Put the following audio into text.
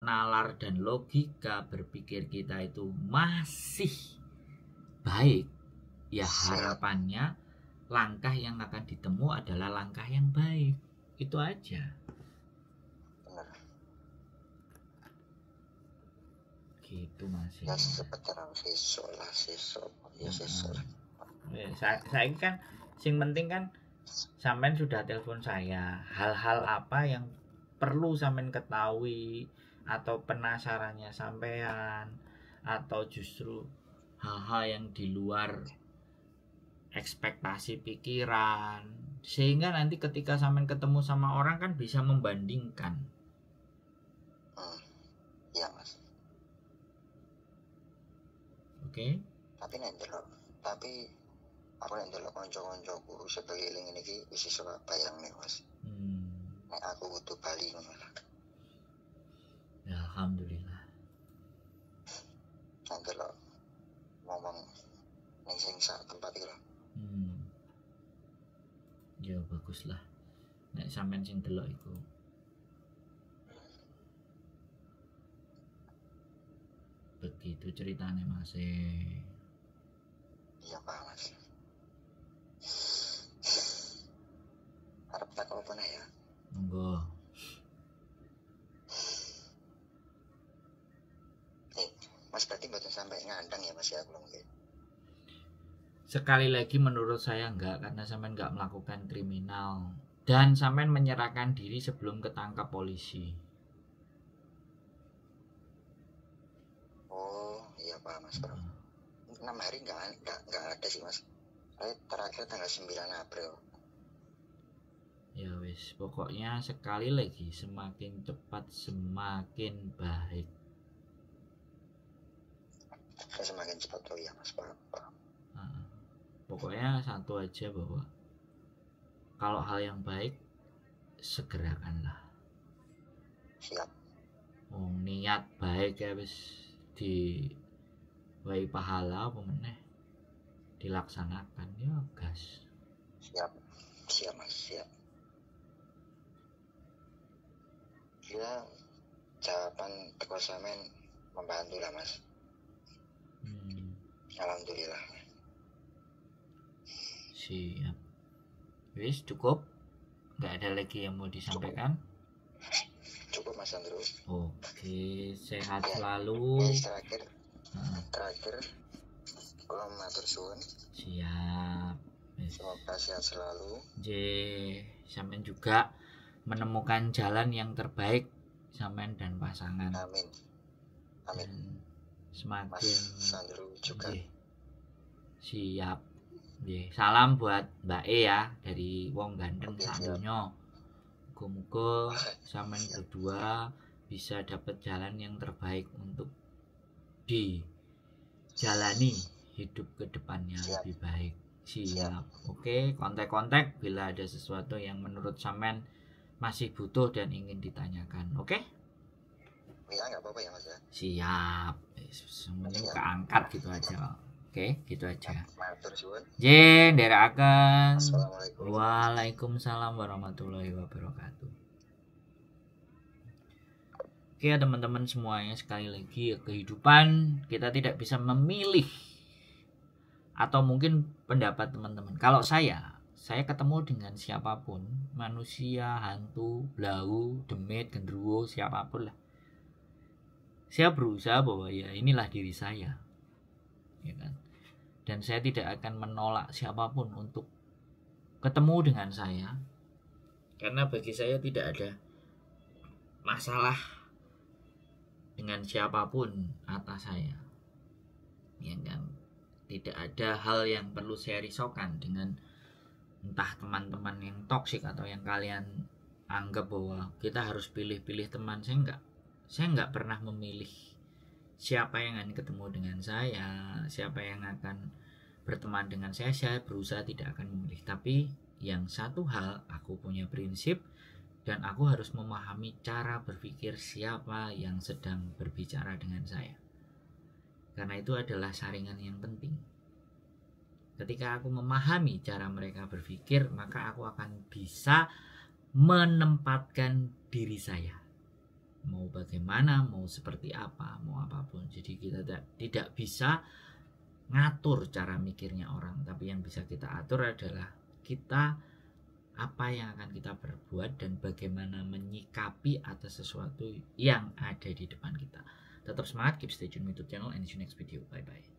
nalar dan logika berpikir kita itu masih baik, ya harapannya langkah yang akan ditemu adalah langkah yang baik. Itu aja. Benar. Gitu Mas. Ya sebentar sesuk ya sesuk. Saya kan sing penting kan sampean sudah telepon saya. Hal-hal apa yang perlu sampean ketahui atau penasarannya sampean, atau justru hal-hal yang di luar ekspektasi pikiran, sehingga nanti ketika sampean ketemu sama orang kan bisa membandingkan. Iya Mas. Oke. Tapi aku nek ndelok kanca-kancaku sekeliling iki wis iso bayangne Mas. Nek aku kudu bali ngono. Ya alhamdulillah. Ndelok ngomong ning sing sak tempat iki lho. Ya baguslah. Nek sampean sing delok iku. Begitu ceritanya Mas. Iya Pak Mas. Arep tak apa ya? Monggo. Mas berarti mboten sampai ngandang ya Mas ya belum nggih. Sekali lagi menurut saya enggak, karena sampean enggak melakukan kriminal dan sampean menyerahkan diri sebelum ketangkap polisi. Oh, iya Pak Mas Bro. 6 hari enggak ada sih Mas. Saya terakhir tanggal 9 April. Ya wis, pokoknya sekali lagi semakin cepat semakin baik. Semakin cepat oh ya Mas Pak. Pokoknya satu aja, bahwa kalau hal yang baik segerakanlah. Siap. Niat baik ya wis diwai pahala apa meneh dilaksanakan ya gas. Siap Mas, siap. Ya jawaban teko sampean membantu lah Mas. Alhamdulillah. Siap. Wis cukup? Gak ada lagi yang mau disampaikan? Cukup Mas Andrew. Oke, sehat selalu. Terakhir kalau matur suwun. Siap. Semoga sehat selalu. Sampean juga menemukan jalan yang terbaik sampean dan pasangan. Amin. Dan semakin Mas Andrew juga. Siap. Salam buat Mbak E ya, dari wong ganteng sak donya. Muga-muga sampean berdua bisa dapat jalan yang terbaik untuk dijalani hidup ke depannya lebih baik. Siap. Oke, kontak-kontak bila ada sesuatu yang menurut sampean masih butuh dan ingin ditanyakan. Oke? Ya, enggak apa-apa ya Mas ya. Siap. Semuanya keangkat gitu aja. Oke, gitu aja. Matur suwun. Nderekaken. Assalamualaikum. Waalaikumsalam warahmatullahi wabarakatuh. Oke teman-teman semuanya, sekali lagi kehidupan kita tidak bisa memilih, atau mungkin pendapat teman-teman. Kalau saya ketemu dengan siapapun, manusia, hantu, blau, demit, genderuwo, siapapun lah, saya berusaha bahwa ya inilah diri saya, ya kan? Dan saya tidak akan menolak siapapun untuk ketemu dengan saya, karena bagi saya tidak ada masalah dengan siapapun atas saya, ya kan? Tidak ada hal yang perlu saya risaukan dengan entah teman-teman yang toksik atau yang kalian anggap bahwa kita harus pilih-pilih teman. Saya enggak pernah memilih siapa yang akan ketemu dengan saya, siapa yang akan berteman dengan saya berusaha tidak akan memilih. Tapi yang satu hal, aku punya prinsip dan aku harus memahami cara berpikir siapa yang sedang berbicara dengan saya, karena itu adalah saringan yang penting. Ketika aku memahami cara mereka berpikir, maka aku akan bisa menempatkan diri saya, mau bagaimana, mau seperti apa, mau apapun. Jadi kita tidak bisa ngatur cara mikirnya orang, tapi yang bisa kita atur adalah kita apa yang akan kita berbuat dan bagaimana menyikapi atas sesuatu yang ada di depan kita. Tetap semangat, keep stay tune with YouTube channel, and see you next video. Bye bye.